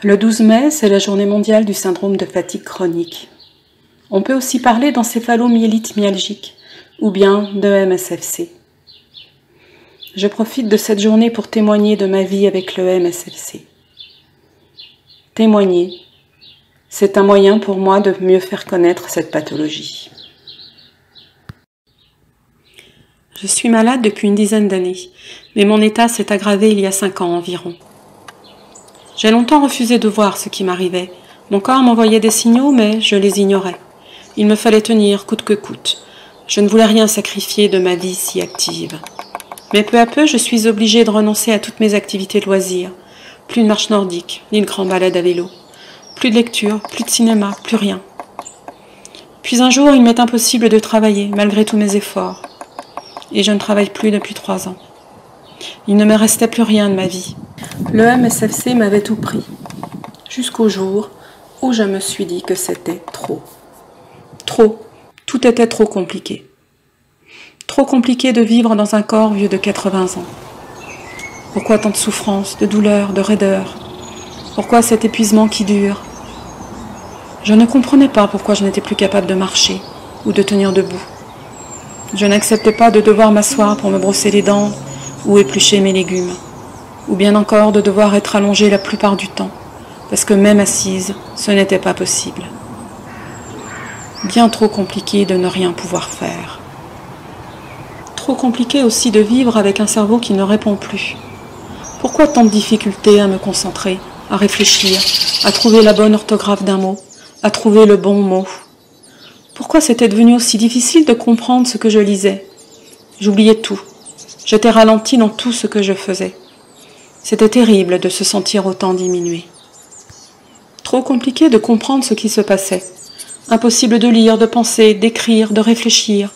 Le 12 mai, c'est la journée mondiale du syndrome de fatigue chronique. On peut aussi parler d'encéphalomyélite myalgique ou bien de MSFC. Je profite de cette journée pour témoigner de ma vie avec le MSFC. Témoigner, c'est un moyen pour moi de mieux faire connaître cette pathologie. Je suis malade depuis une dizaine d'années, mais mon état s'est aggravé il y a 5 ans environ. J'ai longtemps refusé de voir ce qui m'arrivait. Mon corps m'envoyait des signaux, mais je les ignorais. Il me fallait tenir coûte que coûte. Je ne voulais rien sacrifier de ma vie si active. Mais peu à peu, je suis obligée de renoncer à toutes mes activités de loisirs. Plus de marche nordique, ni de grands balades à vélo. Plus de lecture, plus de cinéma, plus rien. Puis un jour, il m'est impossible de travailler, malgré tous mes efforts. Et je ne travaille plus depuis 3 ans. Il ne me restait plus rien de ma vie. Le MSFC m'avait tout pris, jusqu'au jour où je me suis dit que c'était trop. Trop, tout était trop compliqué. Trop compliqué de vivre dans un corps vieux de 80 ans. Pourquoi tant de souffrance, de douleur, de raideur? Pourquoi cet épuisement qui dure? Je ne comprenais pas pourquoi je n'étais plus capable de marcher ou de tenir debout. Je n'acceptais pas de devoir m'asseoir pour me brosser les dents ou éplucher mes légumes, ou bien encore de devoir être allongée la plupart du temps, parce que même assise, ce n'était pas possible. Bien trop compliqué de ne rien pouvoir faire. Trop compliqué aussi de vivre avec un cerveau qui ne répond plus. Pourquoi tant de difficultés à me concentrer, à réfléchir, à trouver la bonne orthographe d'un mot, à trouver le bon mot? Pourquoi c'était devenu aussi difficile de comprendre ce que je lisais? J'oubliais tout. J'étais ralentie dans tout ce que je faisais. C'était terrible de se sentir autant diminué. Trop compliqué de comprendre ce qui se passait. Impossible de lire, de penser, d'écrire, de réfléchir,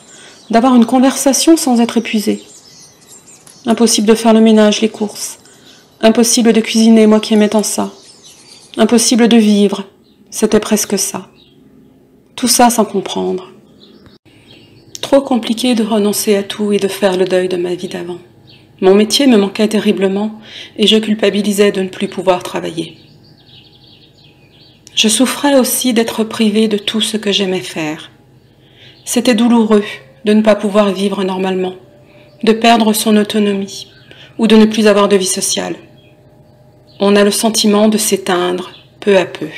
d'avoir une conversation sans être épuisé. Impossible de faire le ménage, les courses. Impossible de cuisiner, moi qui aimais tant ça. Impossible de vivre, c'était presque ça. Tout ça sans comprendre. Trop compliqué de renoncer à tout et de faire le deuil de ma vie d'avant. Mon métier me manquait terriblement et je culpabilisais de ne plus pouvoir travailler. Je souffrais aussi d'être privée de tout ce que j'aimais faire. C'était douloureux de ne pas pouvoir vivre normalement, de perdre son autonomie ou de ne plus avoir de vie sociale. On a le sentiment de s'éteindre peu à peu.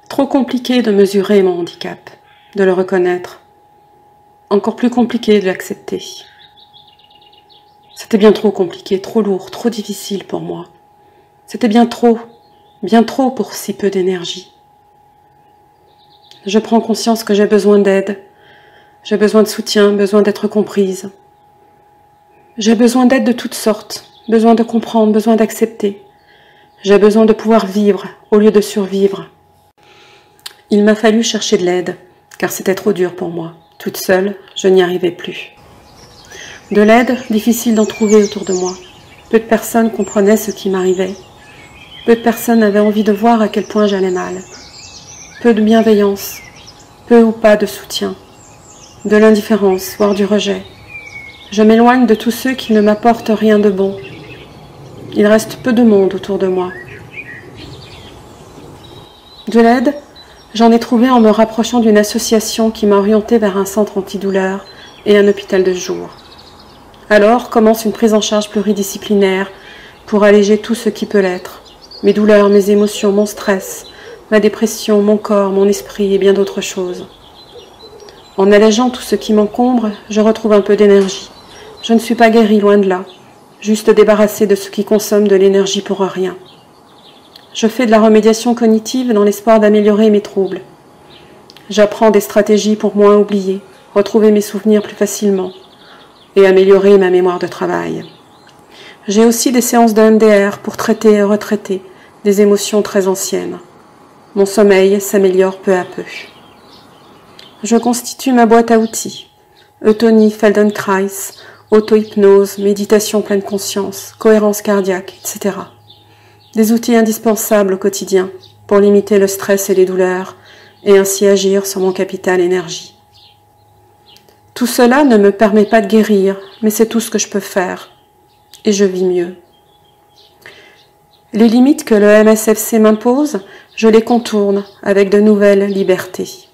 Trop compliqué de mesurer mon handicap, de le reconnaître. Encore plus compliqué de l'accepter. C'était bien trop compliqué, trop lourd, trop difficile pour moi. C'était bien trop pour si peu d'énergie. Je prends conscience que j'ai besoin d'aide, j'ai besoin de soutien, besoin d'être comprise. J'ai besoin d'aide de toutes sortes, besoin de comprendre, besoin d'accepter. J'ai besoin de pouvoir vivre au lieu de survivre. Il m'a fallu chercher de l'aide, car c'était trop dur pour moi. Toute seule, je n'y arrivais plus. De l'aide, difficile d'en trouver autour de moi. Peu de personnes comprenaient ce qui m'arrivait. Peu de personnes avaient envie de voir à quel point j'allais mal. Peu de bienveillance, peu ou pas de soutien. De l'indifférence, voire du rejet. Je m'éloigne de tous ceux qui ne m'apportent rien de bon. Il reste peu de monde autour de moi. De l'aide, j'en ai trouvé en me rapprochant d'une association qui m'a orientée vers un centre antidouleur et un hôpital de jour. Alors commence une prise en charge pluridisciplinaire pour alléger tout ce qui peut l'être. Mes douleurs, mes émotions, mon stress, ma dépression, mon corps, mon esprit et bien d'autres choses. En allégeant tout ce qui m'encombre, je retrouve un peu d'énergie. Je ne suis pas guérie, loin de là, juste débarrassée de ce qui consomme de l'énergie pour rien. Je fais de la remédiation cognitive dans l'espoir d'améliorer mes troubles. J'apprends des stratégies pour moins oublier, retrouver mes souvenirs plus facilement et améliorer ma mémoire de travail. J'ai aussi des séances de MDR pour traiter et retraiter des émotions très anciennes. Mon sommeil s'améliore peu à peu. Je constitue ma boîte à outils. Eutonie, Feldenkrais, auto-hypnose, méditation pleine conscience, cohérence cardiaque, etc. Des outils indispensables au quotidien pour limiter le stress et les douleurs et ainsi agir sur mon capital énergie. Tout cela ne me permet pas de guérir, mais c'est tout ce que je peux faire. Et je vis mieux. Les limites que le MSFC m'impose, je les contourne avec de nouvelles libertés.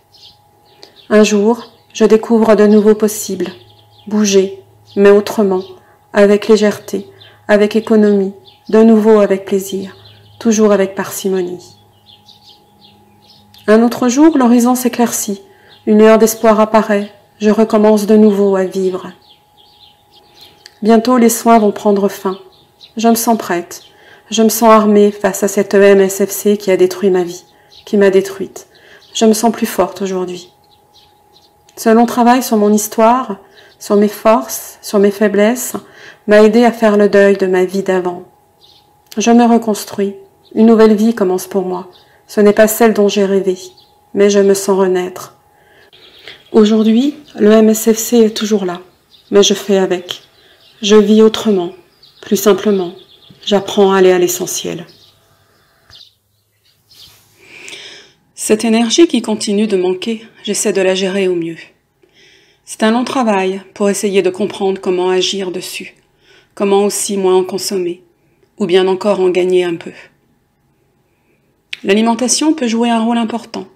Un jour, je découvre de nouveaux possibles. Bouger, mais autrement, avec légèreté, avec économie, de nouveau avec plaisir, toujours avec parcimonie. Un autre jour, l'horizon s'éclaircit, une lueur d'espoir apparaît, je recommence de nouveau à vivre. Bientôt les soins vont prendre fin. Je me sens prête, je me sens armée face à cette MSFC qui a détruit ma vie, qui m'a détruite. Je me sens plus forte aujourd'hui. Ce long travail sur mon histoire, sur mes forces, sur mes faiblesses, m'a aidé à faire le deuil de ma vie d'avant. Je me reconstruis, une nouvelle vie commence pour moi. Ce n'est pas celle dont j'ai rêvé, mais je me sens renaître. Aujourd'hui, le MSFC est toujours là, mais je fais avec. Je vis autrement, plus simplement. J'apprends à aller à l'essentiel. Cette énergie qui continue de manquer, j'essaie de la gérer au mieux. C'est un long travail pour essayer de comprendre comment agir dessus, comment aussi moins en consommer, ou bien encore en gagner un peu. L'alimentation peut jouer un rôle important.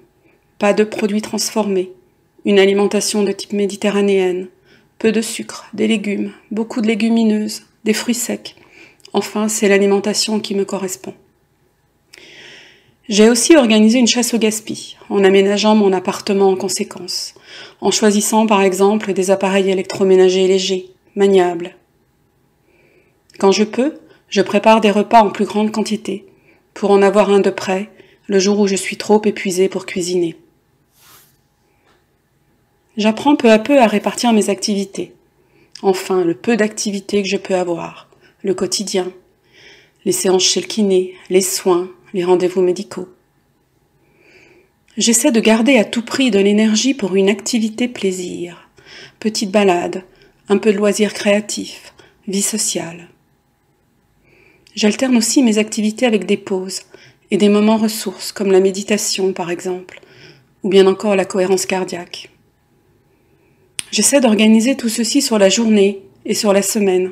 Pas de produits transformés, une alimentation de type méditerranéenne, peu de sucre, des légumes, beaucoup de légumineuses, des fruits secs. Enfin, c'est l'alimentation qui me correspond. J'ai aussi organisé une chasse au gaspille, en aménageant mon appartement en conséquence, en choisissant par exemple des appareils électroménagers légers, maniables. Quand je peux, je prépare des repas en plus grande quantité, pour en avoir un de près, le jour où je suis trop épuisée pour cuisiner. J'apprends peu à peu à répartir mes activités, enfin le peu d'activités que je peux avoir, le quotidien, les séances chez le kiné, les soins, les rendez-vous médicaux. J'essaie de garder à tout prix de l'énergie pour une activité plaisir, petite balade, un peu de loisirs créatifs, vie sociale. J'alterne aussi mes activités avec des pauses et des moments ressources comme la méditation par exemple, ou bien encore la cohérence cardiaque. J'essaie d'organiser tout ceci sur la journée et sur la semaine,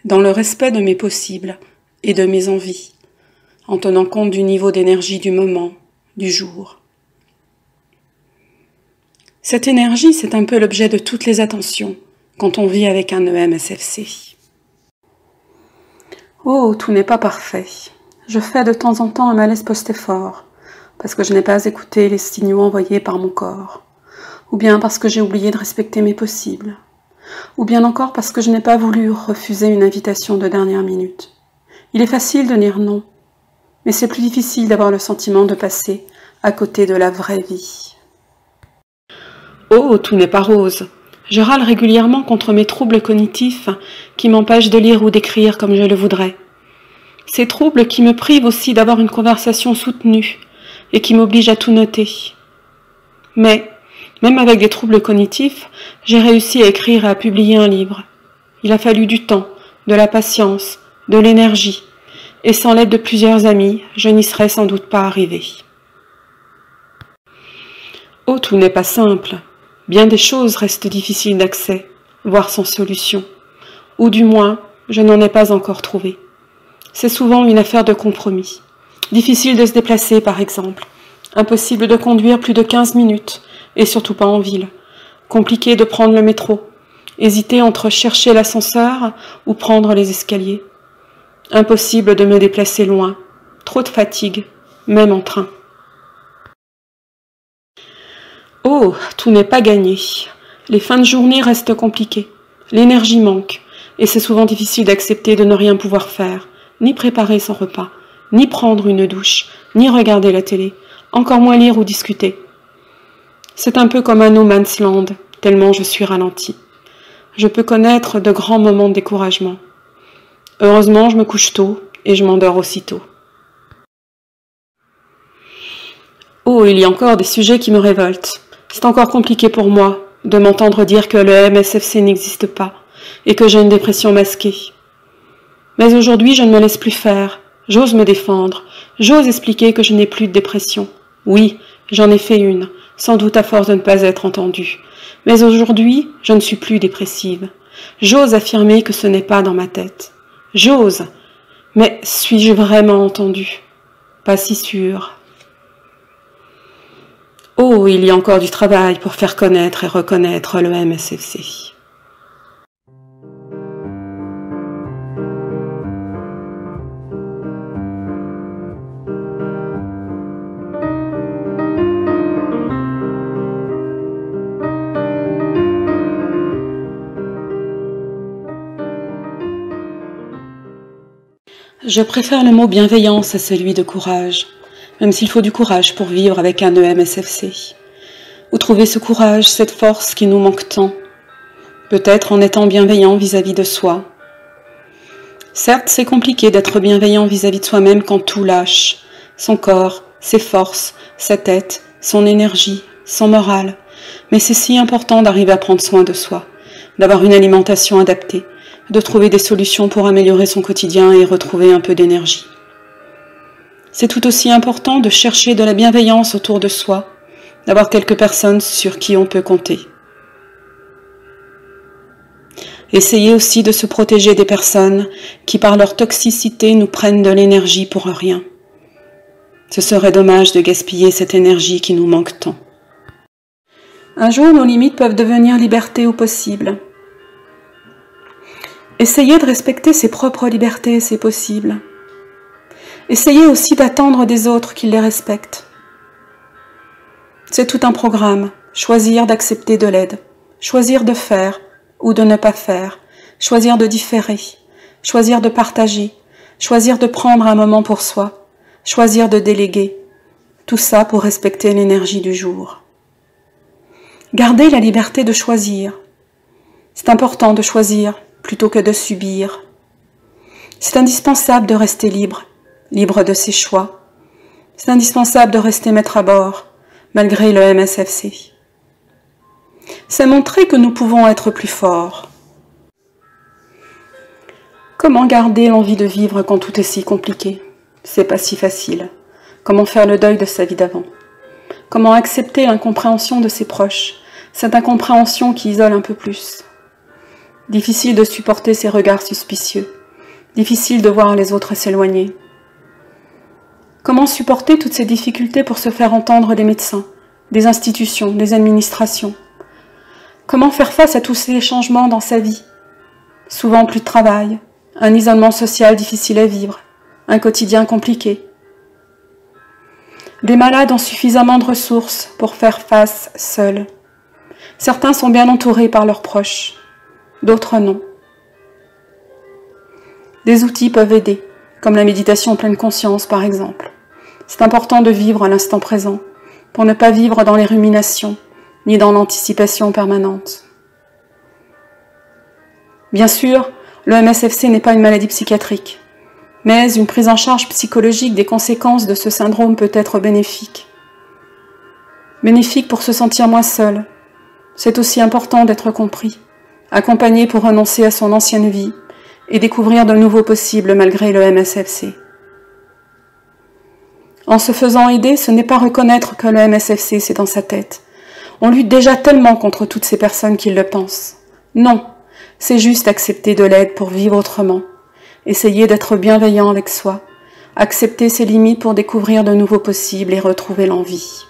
dans le respect de mes possibles et de mes envies, en tenant compte du niveau d'énergie du moment, du jour. Cette énergie, c'est un peu l'objet de toutes les attentions quand on vit avec un EMSFC. Oh, tout n'est pas parfait. Je fais de temps en temps un malaise post-effort, parce que je n'ai pas écouté les signaux envoyés par mon corps, ou bien parce que j'ai oublié de respecter mes possibles, ou bien encore parce que je n'ai pas voulu refuser une invitation de dernière minute. Il est facile de dire non, mais c'est plus difficile d'avoir le sentiment de passer à côté de la vraie vie. Oh, tout n'est pas rose. Je râle régulièrement contre mes troubles cognitifs qui m'empêchent de lire ou d'écrire comme je le voudrais. Ces troubles qui me privent aussi d'avoir une conversation soutenue et qui m'obligent à tout noter. Mais, même avec des troubles cognitifs, j'ai réussi à écrire et à publier un livre. Il a fallu du temps, de la patience, de l'énergie, et sans l'aide de plusieurs amis, je n'y serais sans doute pas arrivée. Oh, tout n'est pas simple. Bien des choses restent difficiles d'accès, voire sans solution. Ou du moins, je n'en ai pas encore trouvé. C'est souvent une affaire de compromis. Difficile de se déplacer, par exemple. Impossible de conduire plus de 15 minutes, et surtout pas en ville. Compliqué de prendre le métro. Hésiter entre chercher l'ascenseur ou prendre les escaliers. Impossible de me déplacer loin. Trop de fatigue, même en train. Oh, tout n'est pas gagné. Les fins de journée restent compliquées. L'énergie manque, et c'est souvent difficile d'accepter de ne rien pouvoir faire, ni préparer son repas, ni prendre une douche, ni regarder la télé, encore moins lire ou discuter. C'est un peu comme un no man's land, tellement je suis ralentie. Je peux connaître de grands moments de découragement. Heureusement, je me couche tôt, et je m'endors aussitôt. Oh, il y a encore des sujets qui me révoltent. C'est encore compliqué pour moi de m'entendre dire que le MSFC n'existe pas et que j'ai une dépression masquée. Mais aujourd'hui, je ne me laisse plus faire. J'ose me défendre. J'ose expliquer que je n'ai plus de dépression. Oui, j'en ai fait une, sans doute à force de ne pas être entendue. Mais aujourd'hui, je ne suis plus dépressive. J'ose affirmer que ce n'est pas dans ma tête. J'ose. Mais suis-je vraiment entendu? Pas si sûr. Oh, il y a encore du travail pour faire connaître et reconnaître le MSFC. Je préfère le mot bienveillance à celui de courage, même s'il faut du courage pour vivre avec un EMSFC. Où trouver ce courage, cette force qui nous manque tant? Peut-être en étant bienveillant vis-à-vis de soi. Certes, c'est compliqué d'être bienveillant vis-à-vis de soi-même quand tout lâche. Son corps, ses forces, sa tête, son énergie, son moral. Mais c'est si important d'arriver à prendre soin de soi, d'avoir une alimentation adaptée, de trouver des solutions pour améliorer son quotidien et retrouver un peu d'énergie. C'est tout aussi important de chercher de la bienveillance autour de soi, d'avoir quelques personnes sur qui on peut compter. Essayez aussi de se protéger des personnes qui, par leur toxicité, nous prennent de l'énergie pour rien. Ce serait dommage de gaspiller cette énergie qui nous manque tant. Un jour, nos limites peuvent devenir liberté au possible. Essayez de respecter ses propres libertés, c'est possible. Essayez aussi d'attendre des autres qu'ils les respectent. C'est tout un programme, choisir d'accepter de l'aide, choisir de faire ou de ne pas faire, choisir de différer, choisir de partager, choisir de prendre un moment pour soi, choisir de déléguer, tout ça pour respecter l'énergie du jour. Gardez la liberté de choisir. C'est important de choisir plutôt que de subir. C'est indispensable de rester libre, libre de ses choix. C'est indispensable de rester maître à bord, malgré le MSFC. C'est montrer que nous pouvons être plus forts. Comment garder l'envie de vivre quand tout est si compliqué? C'est pas si facile. Comment faire le deuil de sa vie d'avant? Comment accepter l'incompréhension de ses proches, cette incompréhension qui isole un peu plus? Difficile de supporter ces regards suspicieux. Difficile de voir les autres s'éloigner. Comment supporter toutes ces difficultés pour se faire entendre des médecins, des institutions, des administrations? Comment faire face à tous ces changements dans sa vie? Souvent plus de travail, un isolement social difficile à vivre, un quotidien compliqué. Des malades ont suffisamment de ressources pour faire face seuls. Certains sont bien entourés par leurs proches. D'autres non. Des outils peuvent aider, comme la méditation en pleine conscience par exemple. C'est important de vivre à l'instant présent, pour ne pas vivre dans les ruminations, ni dans l'anticipation permanente. Bien sûr, le MSFC n'est pas une maladie psychiatrique, mais une prise en charge psychologique des conséquences de ce syndrome peut être bénéfique. Bénéfique pour se sentir moins seul. C'est aussi important d'être compris, accompagné pour renoncer à son ancienne vie et découvrir de nouveaux possibles malgré le MSFC. En se faisant aider, ce n'est pas reconnaître que le MSFC c'est dans sa tête. On lutte déjà tellement contre toutes ces personnes qui le pensent. Non, c'est juste accepter de l'aide pour vivre autrement, essayer d'être bienveillant avec soi, accepter ses limites pour découvrir de nouveaux possibles et retrouver l'envie.